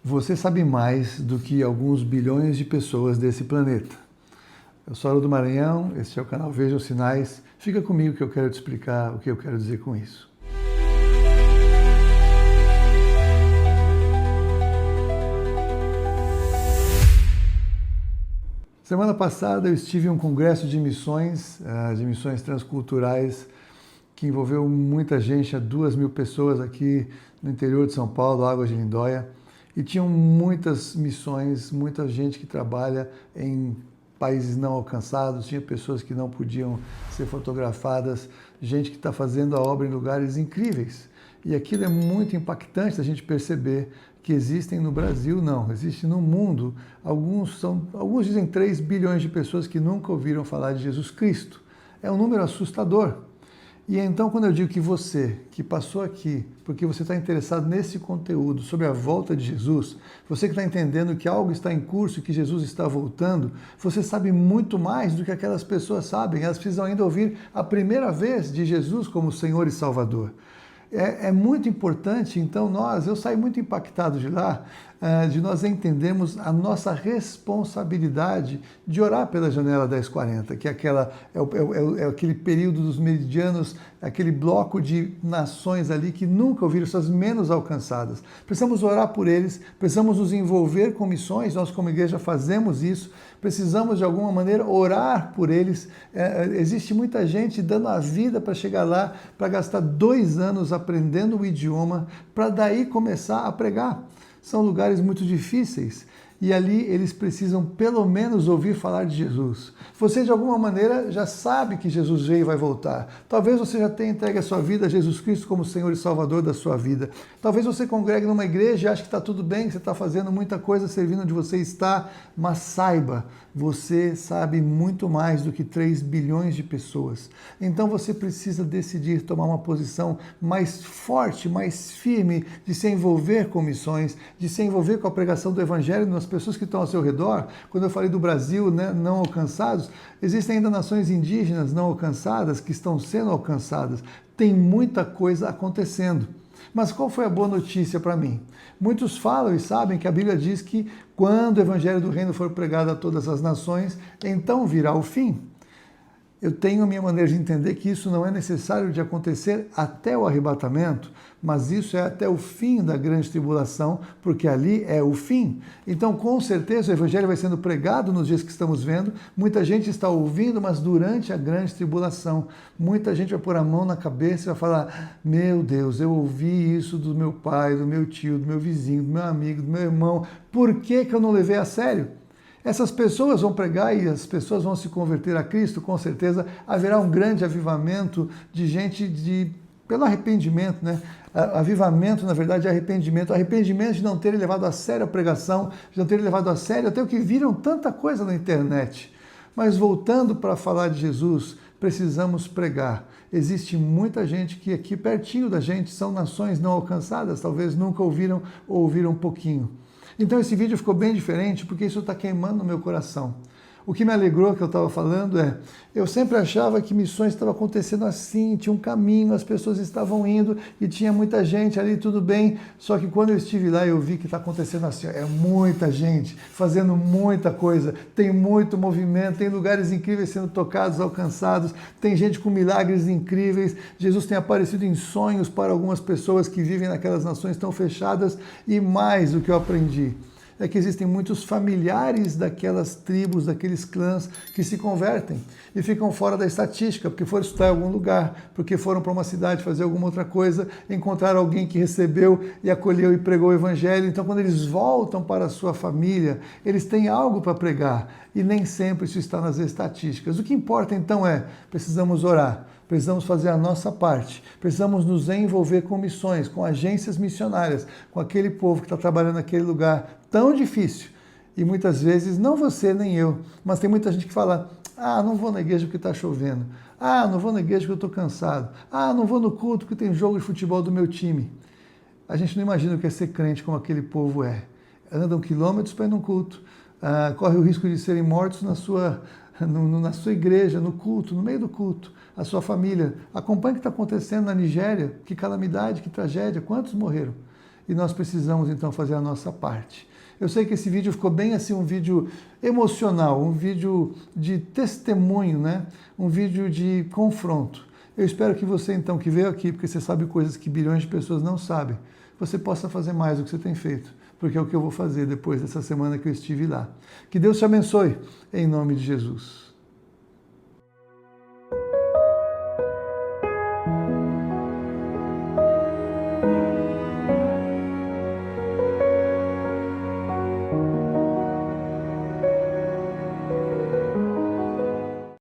Você sabe mais do que alguns bilhões de pessoas desse planeta. Eu sou Haroldo Maranhão, este é o canal Veja os Sinais. Fica comigo que eu quero te explicar o que eu quero dizer com isso. Semana passada eu estive em um congresso de missões transculturais, que envolveu muita gente, 2.000 pessoas aqui no interior de São Paulo, Águas de Lindóia, e tinham muitas missões, muita gente que trabalha em países não alcançados, tinha pessoas que não podiam ser fotografadas, gente que está fazendo a obra em lugares incríveis. E aquilo é muito impactante a gente perceber que existem no Brasil, não, existe no mundo, alguns dizem 3 bilhões de pessoas que nunca ouviram falar de Jesus Cristo. É um número assustador. E então, quando eu digo que você, que passou aqui, porque você está interessado nesse conteúdo sobre a volta de Jesus, você que está entendendo que algo está em curso e que Jesus está voltando, você sabe muito mais do que aquelas pessoas sabem. Elas precisam ainda ouvir a primeira vez de Jesus como Senhor e Salvador. É muito importante, então eu saí muito impactado de lá, de nós entendermos a nossa responsabilidade de orar pela janela 1040, que é aquele período dos meridianos, aquele bloco de nações ali que nunca ouviram, essas menos alcançadas. Precisamos orar por eles, precisamos nos envolver com missões, nós como igreja fazemos isso, precisamos de alguma maneira orar por eles. Existe muita gente dando a vida para chegar lá, para gastar 2 anos aprendendo o idioma, para daí começar a pregar. São lugares muito difíceis e ali eles precisam pelo menos ouvir falar de Jesus. Você de alguma maneira já sabe que Jesus veio e vai voltar. Talvez você já tenha entregue a sua vida a Jesus Cristo como Senhor e Salvador da sua vida. Talvez você congregue numa igreja e ache que está tudo bem, que você está fazendo muita coisa servindo onde você está, mas saiba, você sabe muito mais do que 3 bilhões de pessoas. Então você precisa decidir tomar uma posição mais forte, mais firme, de se envolver com missões, de se envolver com a pregação do Evangelho nas pessoas que estão ao seu redor. Quando eu falei do Brasil, né, não alcançados, existem ainda nações indígenas não alcançadas que estão sendo alcançadas. Tem muita coisa acontecendo. Mas qual foi a boa notícia para mim? Muitos falam e sabem que a Bíblia diz que quando o Evangelho do Reino for pregado a todas as nações, então virá o fim. Eu tenho a minha maneira de entender que isso não é necessário de acontecer até o arrebatamento, mas isso é até o fim da grande tribulação, porque ali é o fim. Então, com certeza, o Evangelho vai sendo pregado nos dias que estamos vendo, muita gente está ouvindo, mas durante a grande tribulação, muita gente vai pôr a mão na cabeça e vai falar: meu Deus, eu ouvi isso do meu pai, do meu tio, do meu vizinho, do meu amigo, do meu irmão, por que eu não levei a sério? Essas pessoas vão pregar e as pessoas vão se converter a Cristo, com certeza haverá um grande avivamento de gente pelo arrependimento, né? Avivamento, na verdade, é arrependimento. Arrependimento de não terem levado a sério a pregação, de não terem levado a sério até o que viram tanta coisa na internet. Mas voltando para falar de Jesus, precisamos pregar. Existe muita gente que aqui pertinho da gente são nações não alcançadas, talvez nunca ouviram ou ouviram um pouquinho. Então esse vídeo ficou bem diferente porque isso está queimando no meu coração. O que me alegrou que eu estava falando eu sempre achava que missões estavam acontecendo assim, tinha um caminho, as pessoas estavam indo e tinha muita gente ali, tudo bem, só que quando eu estive lá eu vi que está acontecendo assim, é muita gente fazendo muita coisa, tem muito movimento, tem lugares incríveis sendo tocados, alcançados, tem gente com milagres incríveis, Jesus tem aparecido em sonhos para algumas pessoas que vivem naquelas nações tão fechadas e mais o que eu aprendi é que existem muitos familiares daquelas tribos, daqueles clãs que se convertem e ficam fora da estatística, porque foram estudar em algum lugar, porque foram para uma cidade fazer alguma outra coisa, encontraram alguém que recebeu e acolheu e pregou o Evangelho. Então, quando eles voltam para a sua família, eles têm algo para pregar e nem sempre isso está nas estatísticas. O que importa, então, precisamos orar. Precisamos fazer a nossa parte, precisamos nos envolver com missões, com agências missionárias, com aquele povo que está trabalhando naquele lugar tão difícil. E muitas vezes, não você nem eu, mas tem muita gente que fala: não vou na igreja porque está chovendo, não vou na igreja porque eu estou cansado, não vou no culto porque tem jogo de futebol do meu time. A gente não imagina o que é ser crente como aquele povo é. Andam quilômetros para ir num culto, corre o risco de serem mortos na sua igreja, no culto, no meio do culto. A sua família acompanha o que está acontecendo na Nigéria, que calamidade, que tragédia, quantos morreram? e nós precisamos então fazer a nossa parte. Eu sei que esse vídeo ficou bem assim, um vídeo emocional, um vídeo de testemunho, né? Um vídeo de confronto. Eu espero que você então, que veio aqui, porque você sabe coisas que bilhões de pessoas não sabem, você possa fazer mais do que você tem feito, porque é o que eu vou fazer depois dessa semana que eu estive lá. Que Deus te abençoe, em nome de Jesus.